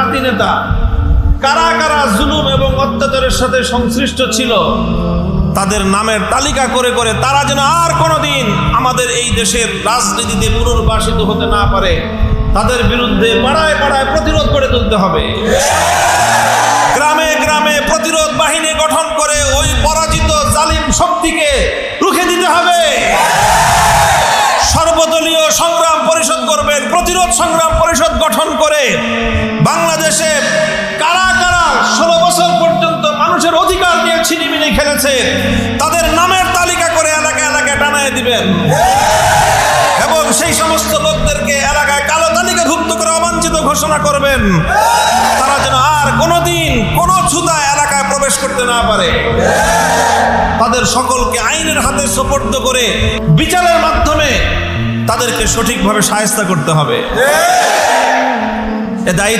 জাতি নেতা কারা কারা জুলুম এবং অত্যাচারের সাথে সংশ্লিষ্ট ছিল তাদের নামের তালিকা করে করে তারা যেন আর কোনোদিন আমাদের এই দেশের রাজনীতিতে পুনর্বাসিত হতে না পারে, তাদের বিরুদ্ধে পাড়ায় পাড়ায় প্রতিরোধ করে তুলতে হবে। গ্রামে গ্রামে প্রতিরোধ বাহিনী গঠন করে ওই পরাজিত জালিম শক্তিকে রুখে দিতে হবে। সর্বদলীয় সংগ্রাম পরিষদ করবেন, প্রতিরোধ সংগ্রাম পরিষদ গঠন করে বাংলাদেশে কারা কারা 16 বছর পর্যন্ত মানুষের অধিকার নিয়ে ছিনিমিনি খেলেছে তাদের নামের তালিকা করে এলাকায় এলাকায় টানায় দিবেন এবং সেই সমস্ত লোকদেরকে এলাকায় কালো তালিকাভুক্ত করে অবাঞ্ছিত ঘোষণা করবেন। তারা যেন আর কোনোদিন কোনো ছুতা এলাকায় প্রবেশ করতে না পারে। তাদের সকলকে আইনের হাতে সোপর্দ করে বিচারের মাধ্যমে তাদেরকে সঠিকভাবে শায়েস্তা করতে হবে। এ দায়িত্ব